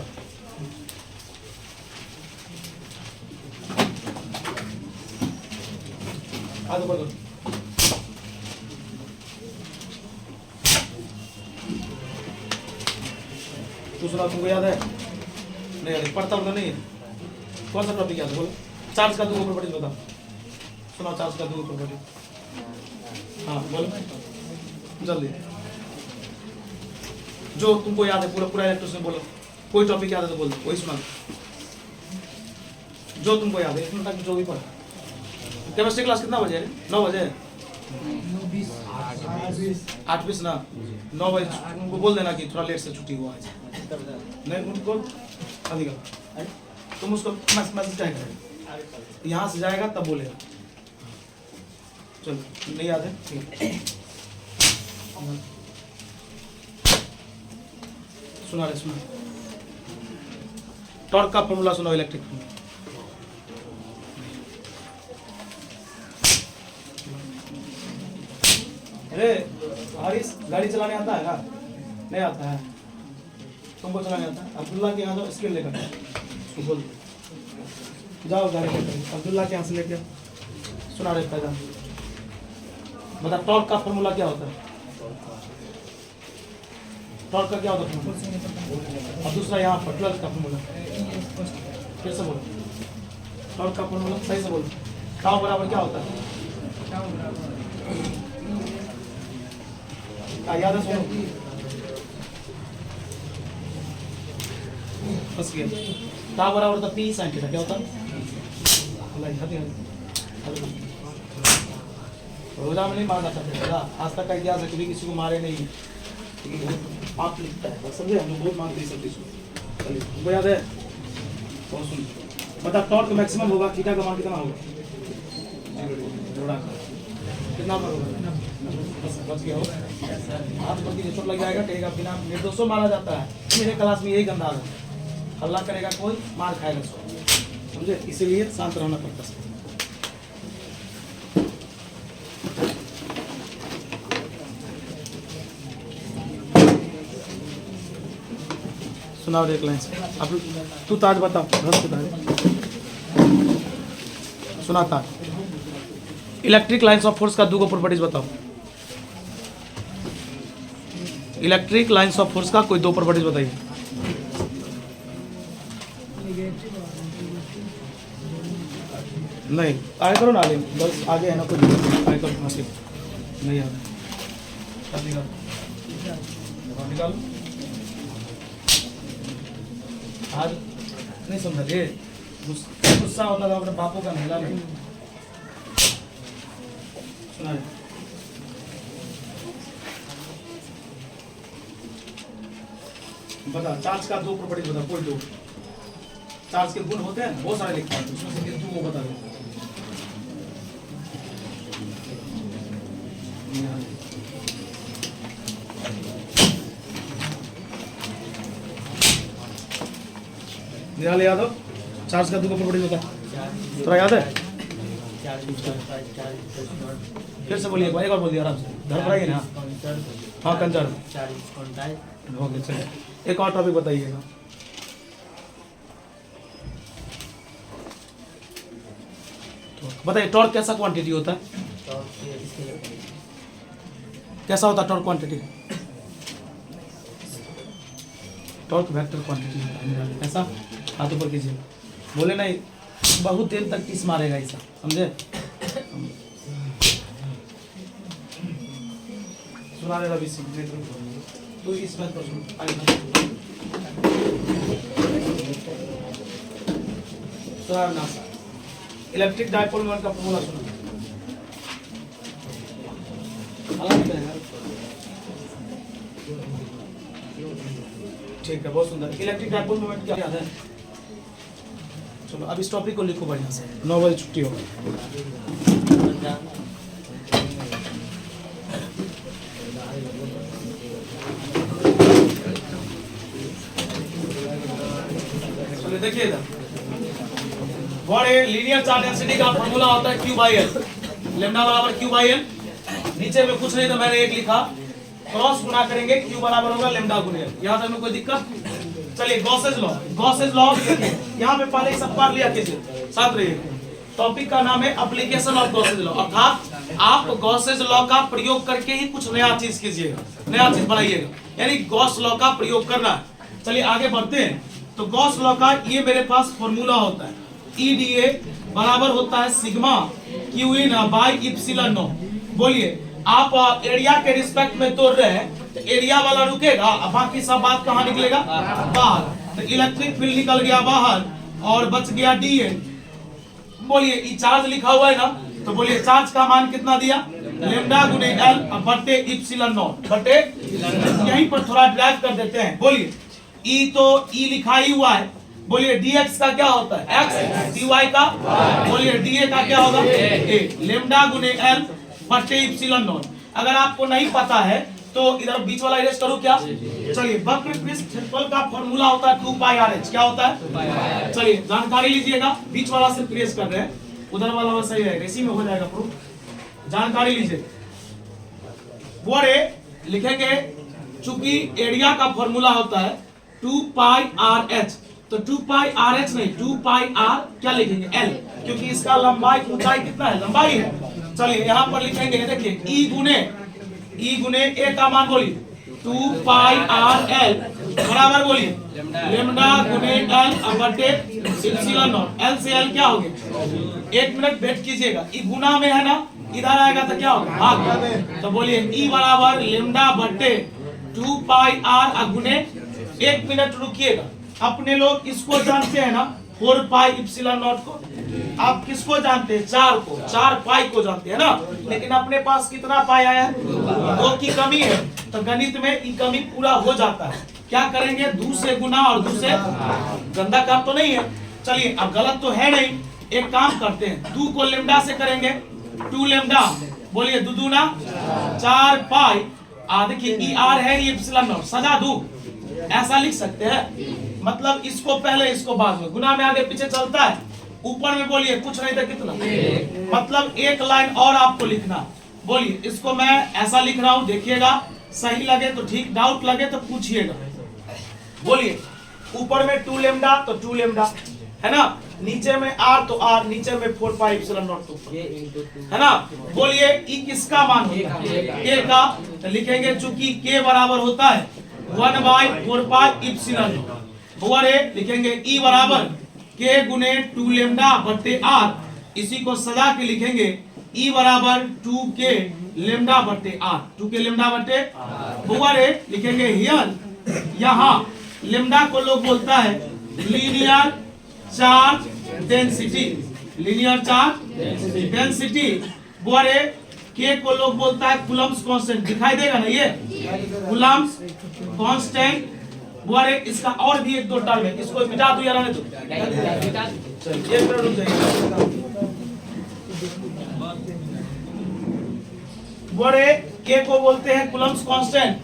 आगे बढ़ो, तू सुना, तुमको याद है? नहीं पढ़ता तो नहीं है। कौन सा टॉपिक याद है, बोलो। चार्ज का दो प्रॉपर्टीज बता। सुना चार्ज का दो प्रॉपर्टी, हाँ बोलो जल्दी। जो तुमको याद है पूरा पूरा इलेक्ट्रिक बोलो, कोई टॉपिक याद है तो बोल दो, वही सुना जो तुमको याद है। इसमें तक जो भी पढ़ा। केमिस्ट्री क्लास कितना बजे है, 9 बजे, 8:20 ना, 9 बजे उनको बोल देना कि थोड़ा लेट से छुट्टी हुआ है। नहीं उनको अधिक तुम उसको मैसेज टाइप करें, यहाँ से जाएगा तब बोलेगा। चलो नहीं याद है, ठीक है। सुना रहे, सुना टॉर्क का फॉर्मूला सुनो, इलेक्ट्रिक फॉर्मूला। अरे हारिस गाड़ी चलाने आता है ना? नहीं आता है, तुमको चलाने आता है? अब्दुल्ला के यहाँ जाओ, स्किल लेकर उसको बोल जाओ गाड़ी लेकर, अब्दुल्ला के यहाँ से लेके सुना रहे पैदा। बता टॉर्क का फॉर्मूला क्या होता है? टॉर्क का क्या होता है फॉर्मूला? और दूसरा यहाँ पर 12 का फॉर्मूला फिर से बोलो। टॉर्क का फॉर्मूला सही से बोलो। टाउ बराबर क्या होता है? याद है, सुनो बस गया। टाउ बराबर होता P sin थीटा, क्या होता है? रोजा में नहीं मारना चाहते, आज तक का इतिहास है कभी किसी को मारे नहीं, आप लिखता है समझे, हम लोग बहुत मानते हैं सब चीज। चलिए तुमको याद है? बहुत सुन बता, टॉर्क मैक्सिमम होगा, थीटा का मान कितना होगा? जोड़ा कितना होगा? बच गया हो, हाथ पर की चोट लग जाएगा, कहेगा बिना निर्दोषों मारा जाता है। मेरे क्लास में यही गंदा है, हल्ला करेगा कोई मार खाएगा सो, समझे? इसीलिए शांत रहना पड़ता है। सुनाओ एक लाइन से। अब तू ताज बताओ, ताज सुना ताज। इलेक्ट्रिक लाइन्स ऑफ फोर्स का दो प्रॉपर्टीज बताओ। इलेक्ट्रिक लाइन्स ऑफ फोर्स का कोई दो प्रॉपर्टीज बताइए। नहीं आगे करो ना, बस आगे है ना कुछ आगे करो, नसीब नहीं आ रहा निकालो। आज नहीं समझा ये गुस्सा होता था अपने बापों का महिला नहीं सुना। बता चार्ज का दो प्रॉपर्टी बता, कोई दो चार्ज के गुण होते हैं, बहुत सारे लिखता है, उसमें से तू वो बता दे। निहाल यादव, चार्ज का दो प्रॉपर्टी बता, थोड़ा याद है? फिर से बोलिए, एक बार बोलिए आराम से, धड़पड़ाइए ना। हाँ कंजर हो गया, चलिए एक और टॉपिक बताइएगा। बताइए टॉर्क कैसा क्वांटिटी होता है? कैसा होता है torque quantity? Torque vector quantity है। ऐसा हाथों पर कीजिए, बोले नहीं बहुत देर तक किस मारेगा ऐसा, समझे? सुना रहे रवि सिंह तो इस बात पर सुन। इलेक्ट्रिक डाइपोल मोमेंट का फॉर्मूला सुनो। ठीक है, बहुत सुंदर। इलेक्ट्रिक डाइपोल मोमेंट क्या याद है? चलो अब इस टॉपिक को लिखो बढ़िया से, 9 बजे छुट्टी होगा। चलो देखिए इधर, बड़े लीनियर चार्ज डेंसिटी का फॉर्मूला होता है Q/L, लेम्डा बराबर Q/L। नीचे में कुछ नहीं तो मैंने एक लिखा, क्रॉस गुना करेंगे Q बराबर होगा लेम्डा गुने L। यहाँ तक में कोई दिक्कत? चलिए गॉसेज लॉ, गॉसेज लॉ यहाँ पे पहले ही सब पढ़ लिया कीजिए, साथ रहिए। टॉपिक का नाम है एप्लीकेशन ऑफ गॉसेज लॉ, अर्थात आप गॉसेज लॉ का प्रयोग करके ही कुछ नया चीज कीजिएगा, नया चीज बनाइएगा, यानी गॉस लॉ का प्रयोग करना है। चलिए आगे बढ़ते हैं। तो गॉस लॉ का ये मेरे पास फॉर्मूला होता है, EDA बराबर होता है sigma Q in by epsilon not. बोलिए आप एरिया के रिस्पेक्ट में तोड़ रहे हैं तो एरिया वाला रुकेगा, बाकी सब बात कहाँ निकलेगा? बाहर। तो इलेक्ट्रिक फील्ड निकल गया बाहर और बच गया DA। बोलिए ये चार्ज लिखा हुआ है ना, तो बोलिए चार्ज का मान कितना दिया? लेम्डा गुने L बटे इप्सिलॉन नॉट बटे, यहीं पर थोड़ा ड्राइव कर देते हैं। बोलिए ई तो ई लिखा ही हुआ है, बोलिए dx का क्या होता है x, dy का बोलिए da का क्या होगा a, लेमडा गुने l बटे इप्सिलॉन नॉट। अगर आपको नहीं पता है तो इधर बीच वाला इरेज करूं क्या? चलिए वक्र पृष्ठ क्षेत्रफल का फॉर्मूला होता है 2 पाई r h, क्या होता है? चलिए जानकारी लीजिएगा, बीच वाला से प्रेस कर रहे हैं, उधर वाला वैसा सही है, इसी में हो जाएगा प्रूफ। जानकारी लीजिए, बोरे लिखेंगे चूंकि एरिया का फॉर्मूला होता है 2 पाई r h, तो 2 पाई r h नहीं 2 पाई r क्या लिखेंगे l, क्योंकि इसका लंबाई ऊंचाई कितना है, लंबाई है। चलिए यहाँ पर लिखेंगे, देखिए ई गुने ए का मान बोलिए 2 पाई r l बराबर बोलिए लेमडा गुने l बटे इप्सिलॉन नॉट। l से l क्या हो गया, 1 मिनट वेट कीजिएगा, ई गुना में है ना, इधर आएगा तो क्या होगा भाग, तो बोलिए ई बराबर लेमडा बटे 2 पाई r गुने, 1 मिनट रुकिएगा। अपने लोग इसको जानते हैं ना 4 पाई इप्सिलॉन नॉट को, आप किसको जानते हैं 4 को, 4 पाई को जानते हैं ना, लेकिन अपने पास कितना पाई आया है, 2 की कमी है, तो गणित में ये कमी पूरा हो जाता है। क्या करेंगे, 2 से गुना और 2 से, गंदा काम तो नहीं है। चलिए अब गलत तो है नहीं, एक काम करते हैं 2 को लेमडा से करेंगे 2 लेमडा, बोलिए 2 दूना 4 पाई, देखिए ई आर है ये इप्सिलॉन नॉट, सजा दूं ऐसा लिख सकते हैं, मतलब इसको पहले इसको बाद में, गुना में आगे पीछे चलता है, ऊपर में बोलिए कुछ नहीं था कितना, मतलब एक लाइन और आपको लिखना। बोलिए इसको मैं ऐसा लिख रहा हूं, देखिएगा सही लगे तो ठीक, डाउट लगे तो पूछिएगा। बोलिए ऊपर में 2 लेमडा तो 2 लेमडा है ना, नीचे में r तो r, नीचे में 4 पाई इप्सिलॉन नॉट है ना। बोलिए ई किसका मान होगा, k का, तो लिखेंगे चूंकि k बराबर होता है 1/4 पाई इप्सिलॉन नॉट, ओवर ए लिखेंगे ई बराबर k गुने 2 लेमडा बटे r, इसी को सजा के लिखेंगे ई बराबर 2k लेमडा बटे r, 2k लेमडा बटे ओवर ए लिखेंगे हियर, यहाँ लेमडा को लोग बोलता है linear charge density, linear charge density, over a k को लोग बोलता है कूलम्ब्स कांस्टेंट, दिखाई देगा ना ये कूलम्ब्स कांस्टेंट। बुआरे इसका और भी 1-2 टर्म है, इसको मिटा दो या रहने दो, चलिए 1 मिनट रुक जाइए। बुआरे k को बोलते हैं कूलम्ब्स कांस्टेंट,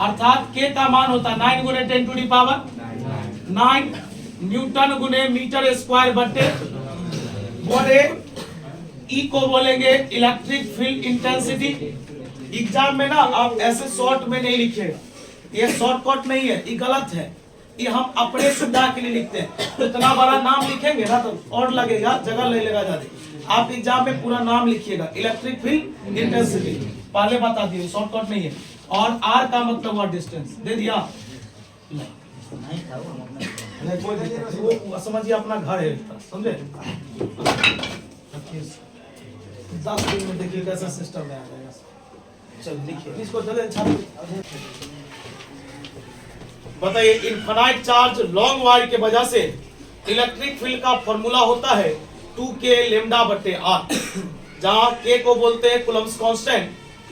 अर्थात k का मान होता है 9 गुने 10 टू दी पावर 9 न्यूटन गुने मीटर स्क्वायर बटे, बुआरे ई को बोलेंगे इलेक्ट्रिक फील्ड इंटेंसिटी। एग्जाम में ना आप ऐसे शॉर्ट में नहीं लिखिएगा, ये शॉर्टकट नहीं है, ये गलत है, ये हम अपने सुविधा के लिए लिखते हैं। तो इतना बड़ा नाम लिखेंगे ना तो और लगेगा, जगह ले लेगा ज्यादा। आप एग्जाम में पूरा नाम लिखिएगा, इलेक्ट्रिक फील्ड इंटेंसिटी, पहले बता दिए शॉर्टकट नहीं है। और आर का मतलब हुआ डिस्टेंस, दे दिया नहीं कोई दिक्कत नहीं, वो समझिए अपना घर है, समझे। 10 दिन में देखिए कैसा सिस्टम में आ जाएगा। चल लिखिए इसको, जल्दी बताइए इनफाइनाइट चार्ज लॉन्ग वायर के वजह से इलेक्ट्रिक फील्ड का फॉर्मूला होता है 2k लेमडा बटे r, जहां k को बोलते हैं कूलम्ब्स कांस्टेंट,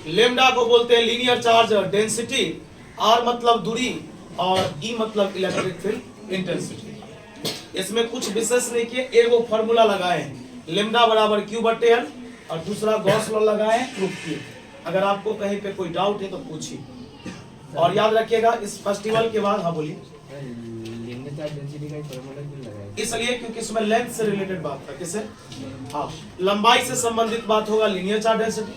लेमडा को बोलते हैं लीनियर चार्ज डेंसिटी, r मतलब दूरी और e मतलब इलेक्ट्रिक फील्ड इंटेंसिटी। इसमें कुछ विशेष नहीं किए, एक वो फॉर्मूला लगाए हैं लेमडा बराबर q बटे l और दूसरा गॉस लॉ लगाए हैं प्रूफ किए। अगर आपको कहीं पे कोई डाउट है तो पूछिए, और याद रखिएगा इस फेस्टिवल के बाद, हाँ बोलिए, इसलिए क्योंकि इसमें लेंथ से रिलेटेड बात था, किसे, हाँ लंबाई से संबंधित बात होगा लीनियर चार्ज डेंसिटी,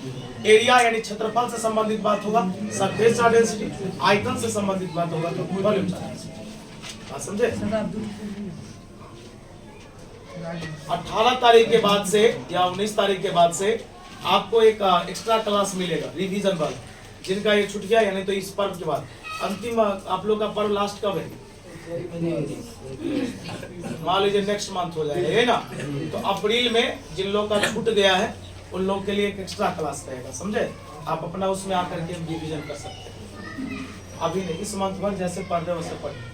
एरिया यानी क्षेत्रफल से संबंधित बात होगा सरफेस चार्ज डेंसिटी, आयतन से संबंधित बात होगा तो वॉल्यूम चार्ज डेंसिटी। बात समझे। 18 तारीख के बाद से या 19 तारीख के बाद से आपको एक एक्स्ट्रा क्लास मिलेगा रिवीजन वाला, जिनका ये छूट गया, यानी तो इस पर्व के बाद अंतिम आप लोग का पर्व लास्ट कब है, मान लीजिए नेक्स्ट मंथ हो जाएगा, है ना। तो अप्रैल में जिन लोग का छूट गया है उन लोग के लिए एक एक्स्ट्रा क्लास रहेगा, समझे। आप अपना उसमें आकर के रिवीजन कर सकते हैं, अभी नहीं, इस मंथ भर जैसे पढ़ रहे वैसे पढ़।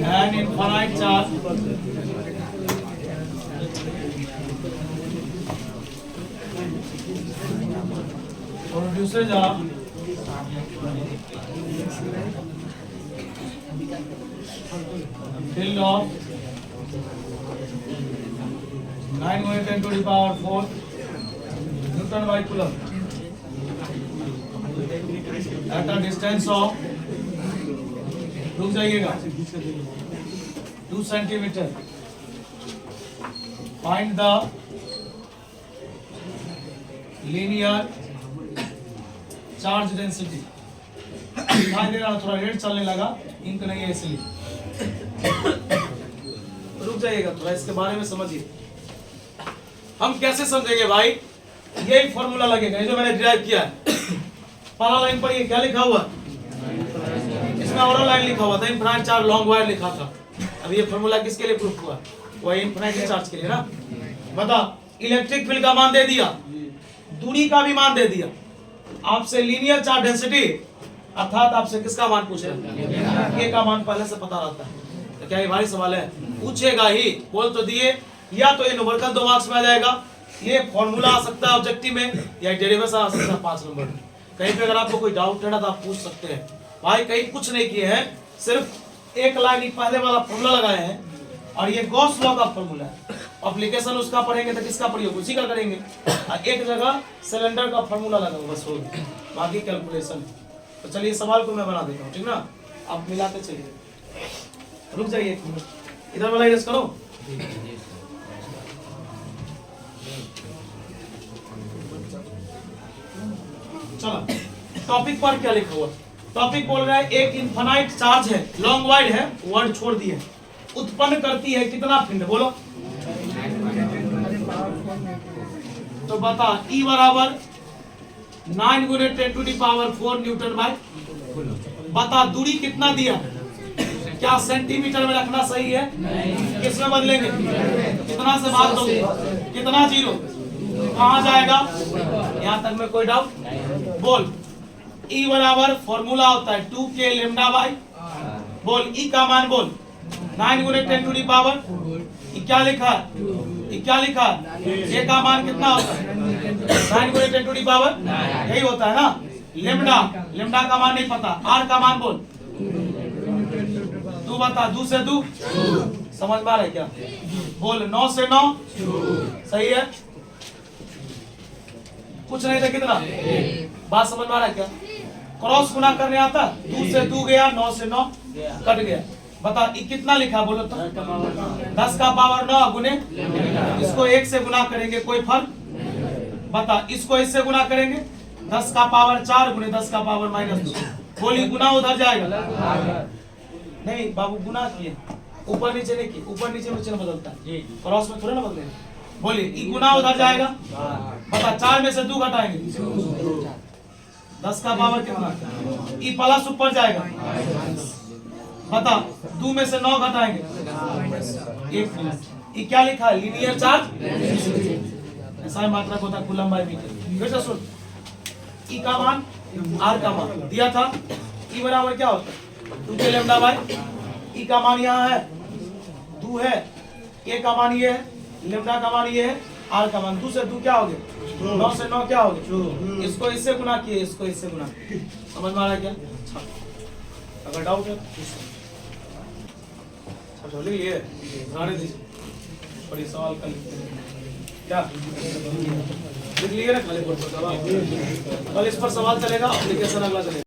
An infinite charge produces a field of 9 × 10⁴ Newton by Coulomb at a distance of, रुक जाइएगा, 2 centimetre. Find the linear charge density. दिखाई दे रहा, थोड़ा रेड चलने लगा, इंक नहीं है इसलिए. रुक जाइएगा थोड़ा, इसके बारे में समझिए. हम कैसे समझेंगे भाई? यही फॉर्मूला लगेगा, ये जो मैंने डिराइव किया है. पहला लाइन पर ये क्या लिखा हुआ है? इसमें और लाइन लिखा हुआ था, इनफिनाइट चार्ज लॉन्ग वायर लिखा था. अब ये फॉर्मूला किसके लिए प्रूफ हुआ? वही इनफिनाइट चार्ज के लिए ना. बता, इलेक्ट्रिक फील्ड का मान दे दिया, दूरी का भी मान दे दिया. आपसे लीनियर चार्ज डेंसिटी अर्थात आपसे किसका मान पूछ रहा है? ए का मान पहले से पता रहता है. तो क्या ये भारी सवाल है? पूछेगा ही. बोल तो दिए, या तो ये न्यूमेरिकल 2 मार्क्स में आ जाएगा, ये फॉर्मूला आ सकता है ऑब्जेक्टिव में, या डेरिवेशन आ सकता है 5 नंबर में. कहीं पे अगर आपको कोई डाउट है ना तो आप पूछ सकते हैं. भाई कहीं कुछ नहीं किए हैं, सिर्फ एक लाइन पहले वाला फॉर्मूला लगाए हैं, और ये गॉस लॉ का फॉर्मूला है. एप्लीकेशन उसका पढ़ेंगे तो किसका प्रयोग? उसी का करेंगे. एक जगह सिलेंडर का फॉर्मूला लगाओ, बस हो गया, बाकी कैलकुलेशन. तो चलिए सवाल को मैं बना देता हूँ, ठीक ना? आप मिलाते चलिए. रुक जाइए एक मिनट, इधर वाला इरेज करो. चलो, टॉपिक पर क्या लिखा हुआ? टॉपिक बोल रहा है एक इनफिनाइट चार्ज है, लॉन्ग वाइड है, वर्ड छोड़ दिए, उत्पन्न करती है कितना फील्ड? बोलो. तो बता, E बराबर 9 × 10⁴ न्यूटन बाय. बता दूरी कितना दिया? क्या सेंटीमीटर में रखना सही है? किसमें बदलेंगे? कितना से भाग दोगे? कितना जीरो? कहाँ जाएगा? यहाँ तक में कोई डाउट? बोल. E बराबर फॉर्मूला होता है 2k लेम्डा बाय. बोल E का मान बोल. 9 × 10⁻. E क्या लिखा है? E क्या लिखा है? A का मान कितना होता है? 9 × 10⁻. यही होता है ना. लेम्डा, लेम्डा का मान नहीं पता. R का मान बोल. तू बता, 2 से 2 समझ में आ रहा है क्या? बोल 9 से 9 सही है. कुछ नहीं था, कितना? बात समझ में आ रहा है क्या? क्रॉस गुना करने आता? 2 से 2 गया, 9 से 9 कट गया. बता ये कितना लिखा? बोलो तो. 10 का पावर 9 गुने, इसको 1 से गुना करेंगे, कोई फर्क? बता, इसको इससे गुना करेंगे, 10 का पावर 4 गुने 10 का पावर -2. बोली गुना उधर जाएगा? नहीं बाबू, गुना किए, ऊपर नीचे नहीं किए. ऊपर नीचे में चिन्ह बदलता है, क्रॉस में थोड़े ना बदलेगा. बोलिए ई गुना उधर जाएगा. बता, 4 में से 2 घटाएंगे, 10 का पावर कितना? ई प्लस ऊपर जाएगा. बता, 2 में से 9 घटाएंगे, 1. ई क्या लिखा है? Linear charge. ऐसा मात्रा होता है कूलम बाय मीटर. फिर से सुन, ई का मान, आर का मान दिया था. ई बराबर क्या होता है? 2k lambda bye. ई का मान यहाँ है 2 है, ए का मान ये है, लेम्डा का मान ये है, आर का मान 2 से 2 क्या हो गया? 9 से 9 क्या हो गया? इसको इससे गुना किए, इसको इससे गुना. समझ में आ रहा है क्या? अगर डाउट है अच्छा लिए रहने दीजिए. बड़ी सवाल का लिखते हैं क्या? लिख लिए ना खाली बोर्ड पर. कल इस पर सवाल चलेगा, एप्लीकेशन अगला चलेगा.